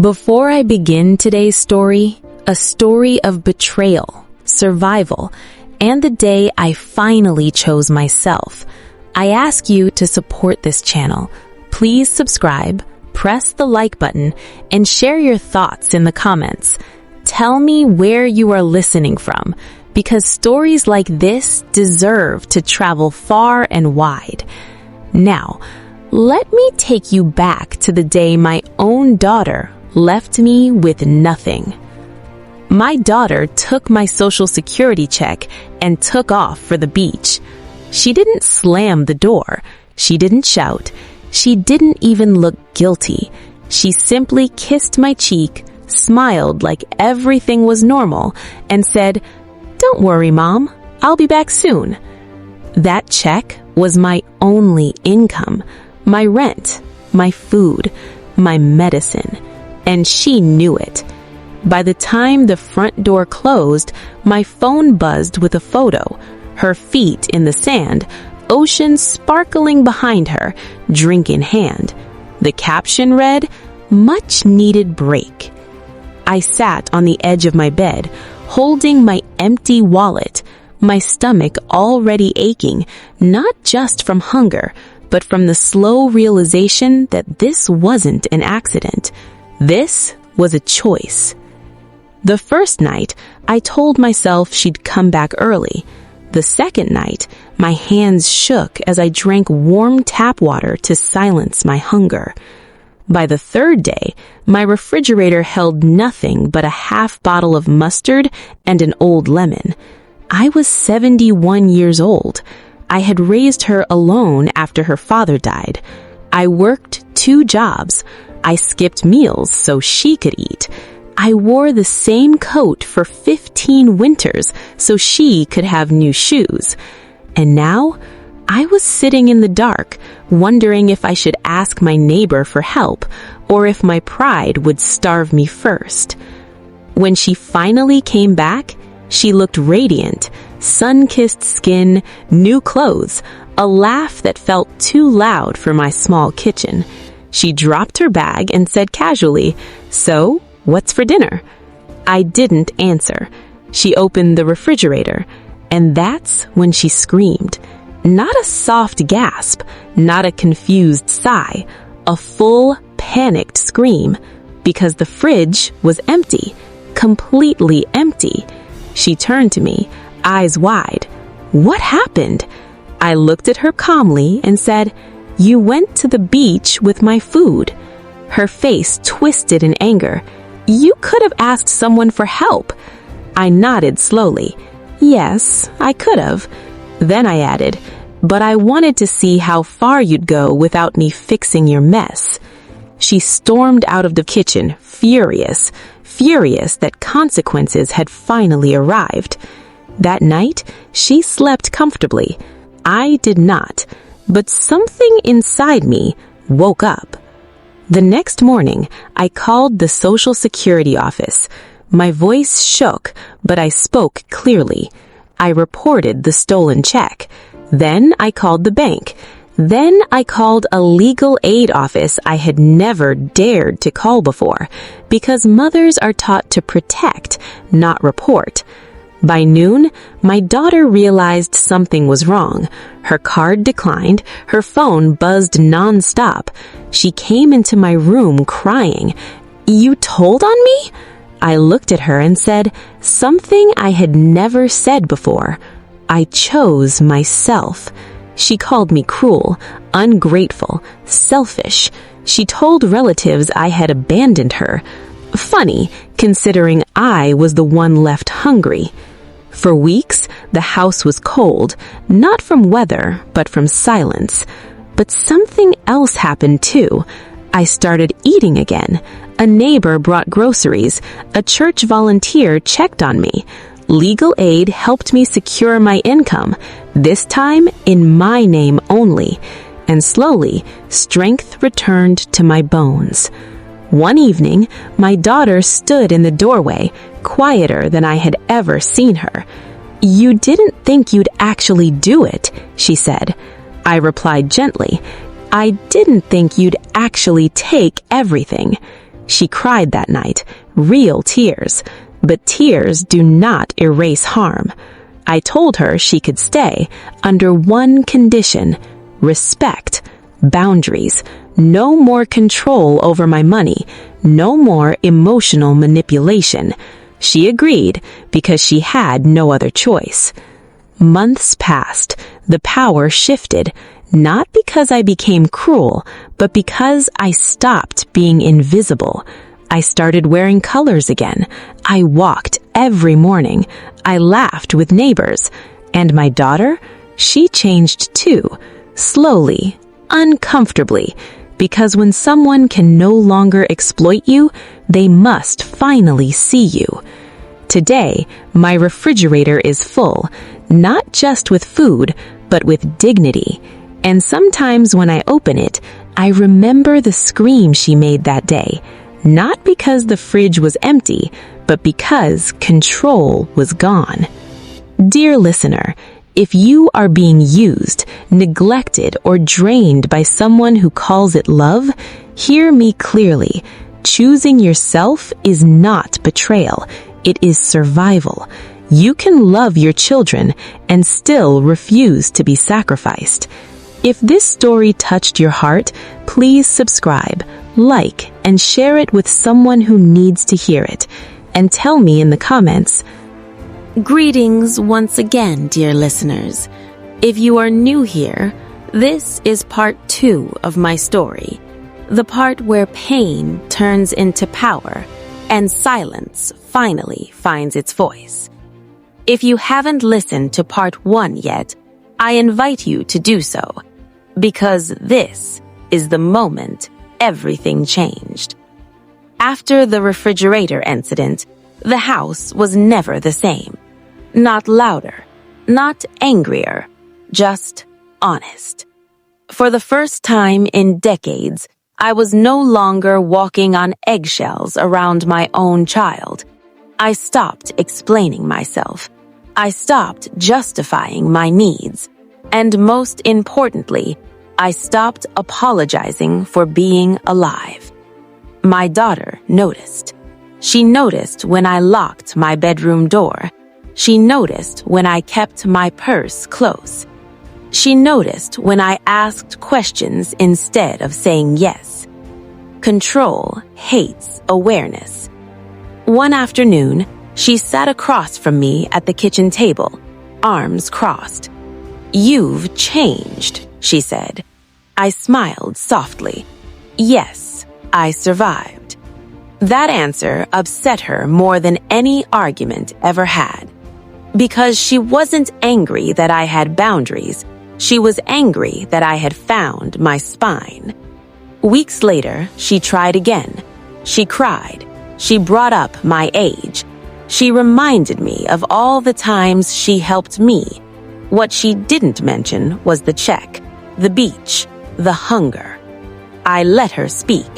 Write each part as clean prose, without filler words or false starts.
Before I begin today's story, a story of betrayal, survival, and the day I finally chose myself, I ask you to support this channel. Please subscribe, press the like button, and share your thoughts in the comments. Tell me where you are listening from, because stories like this deserve to travel far and wide. Now, let me take you back to the day my own daughter left me with nothing. My daughter took my Social Security check and took off for the beach. She didn't slam the door. She didn't shout. She didn't even look guilty. She simply kissed my cheek, smiled like everything was normal, and said, "Don't worry, Mom. I'll be back soon." That check was my only income, my rent, my food, my medicine, and she knew it. By the time the front door closed, my phone buzzed with a photo, her feet in the sand, ocean sparkling behind her, drink in hand. The caption read, "Much needed break." I sat on the edge of my bed, holding my empty wallet, my stomach already aching, not just from hunger, but from the slow realization that this wasn't an accident. This was a choice. The first night, I told myself she'd come back early. The second night, my hands shook as I drank warm tap water to silence my hunger. By the third day, my refrigerator held nothing but a half bottle of mustard and an old lemon. I was 71 years old. I had raised her alone after her father died. I worked 2 jobs. I skipped meals so she could eat. I wore the same coat for 15 winters so she could have new shoes. And now, I was sitting in the dark, wondering if I should ask my neighbor for help or if my pride would starve me first. When she finally came back, she looked radiant, sun-kissed skin, new clothes, a laugh that felt too loud for my small kitchen. She dropped her bag and said casually, "So, what's for dinner?" I didn't answer. She opened the refrigerator, and that's when she screamed. Not a soft gasp, not a confused sigh, a full, panicked scream, because the fridge was empty, completely empty. She turned to me, eyes wide. "What happened?" I looked at her calmly and said, "You went to the beach with my food." Her face twisted in anger. "You could have asked someone for help." I nodded slowly. "Yes, I could have." Then I added, "But I wanted to see how far you'd go without me fixing your mess." She stormed out of the kitchen, furious that consequences had finally arrived. That night, she slept comfortably. I did not, but something inside me woke up. The next morning, I called the Social Security office. My voice shook, but I spoke clearly. I reported the stolen check. Then I called the bank. Then I called a legal aid office I had never dared to call before, because mothers are taught to protect, not report. By noon, my daughter realized something was wrong. Her card declined, her phone buzzed nonstop. She came into my room crying. "You told on me?" I looked at her and said something I had never said before. I chose myself. She called me cruel, ungrateful, selfish. She told relatives I had abandoned her. Funny, considering I was the one left hungry. For weeks, the house was cold, not from weather, but from silence. But something else happened too. I started eating again. A neighbor brought groceries. A church volunteer checked on me. Legal aid helped me secure my income, this time in my name only. And slowly, strength returned to my bones. One evening, my daughter stood in the doorway, quieter than I had ever seen her. "You didn't think you'd actually do it," she said. I replied gently, "I didn't think you'd actually take everything." She cried that night, real tears, but tears do not erase harm. I told her she could stay under one condition: respect, boundaries, no more control over my money, no more emotional manipulation. She agreed because she had no other choice. Months passed, the power shifted, not because I became cruel, but because I stopped being invisible. I started wearing colors again. I walked every morning. I laughed with neighbors. And my daughter? She changed too, slowly, uncomfortably, because when someone can no longer exploit you, they must finally see you. Today, my refrigerator is full, not just with food, but with dignity. And sometimes when I open it, I remember the scream she made that day, not because the fridge was empty, but because control was gone. Dear listener, if you are being used, neglected, or drained by someone who calls it love, hear me clearly. Choosing yourself is not betrayal. It is survival. You can love your children and still refuse to be sacrificed. If this story touched your heart, please subscribe, like, and share it with someone who needs to hear it. And tell me in the comments. Greetings once again, dear listeners. If you are new here, this is part 2 of my story, the part where pain turns into power and silence finally finds its voice. If you haven't listened to part 1 yet, I invite you to do so, because this is the moment everything changed. After the refrigerator incident, the house was never the same. Not louder, not angrier, just honest. For the first time in decades, I was no longer walking on eggshells around my own child. I stopped explaining myself. I stopped justifying my needs. And most importantly, I stopped apologizing for being alive. My daughter noticed. She noticed when I locked my bedroom door. She noticed when I kept my purse close. She noticed when I asked questions instead of saying yes. Control hates awareness. One afternoon, she sat across from me at the kitchen table, arms crossed. "You've changed," she said. I smiled softly. Yes, I survived. That answer upset her more than any argument ever had. Because she wasn't angry that I had boundaries. She was angry that I had found my spine. Weeks later, she tried again. She cried. She brought up my age. She reminded me of all the times she helped me. What she didn't mention was the check, the beach, the hunger. I let her speak.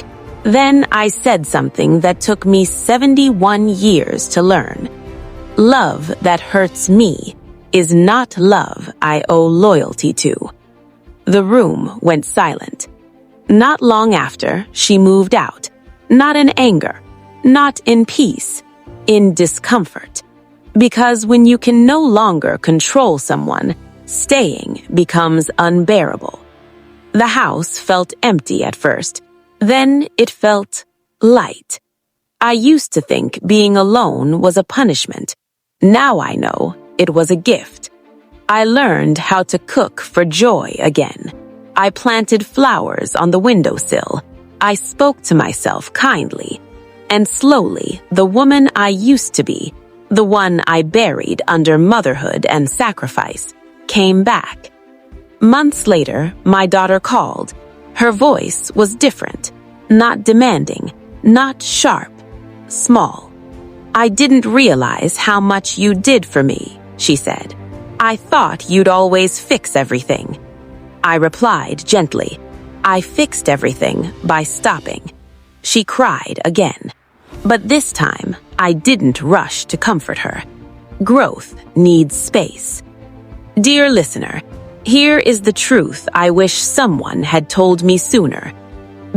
Then I said something that took me 71 years to learn. Love that hurts me is not love I owe loyalty to. The room went silent. Not long after, she moved out. Not in anger, not in peace, in discomfort. Because when you can no longer control someone, staying becomes unbearable. The house felt empty at first. Then it felt light. I used to think being alone was a punishment. Now I know it was a gift. I learned how to cook for joy again. I planted flowers on the windowsill. I spoke to myself kindly. And slowly, the woman I used to be, the one I buried under motherhood and sacrifice, came back. Months later, my daughter called. Her voice was different, not demanding, not sharp, small. I didn't realize how much you did for me, she said. I thought you'd always fix everything. I replied gently. I fixed everything by stopping. She cried again. But this time, I didn't rush to comfort her. Growth needs space. Dear listener, here is the truth I wish someone had told me sooner.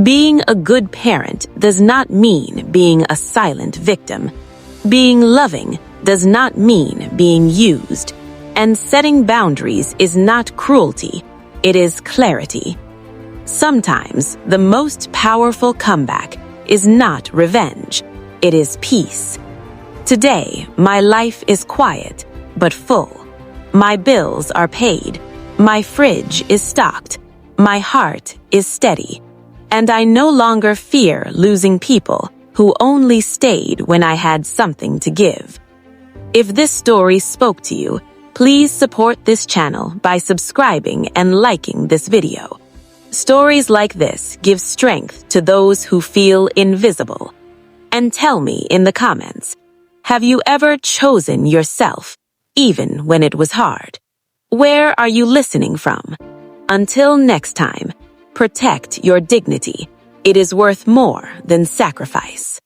Being a good parent does not mean being a silent victim. Being loving does not mean being used. And setting boundaries is not cruelty, it is clarity. Sometimes the most powerful comeback is not revenge, it is peace. Today, my life is quiet, but full. My bills are paid. My fridge is stocked. My heart is steady. And I no longer fear losing people who only stayed when I had something to give. If this story spoke to you, please support this channel by subscribing and liking this video. Stories like this give strength to those who feel invisible. And tell me in the comments, have you ever chosen yourself, even when it was hard? Where are you listening from? Until next time, protect your dignity. It is worth more than sacrifice.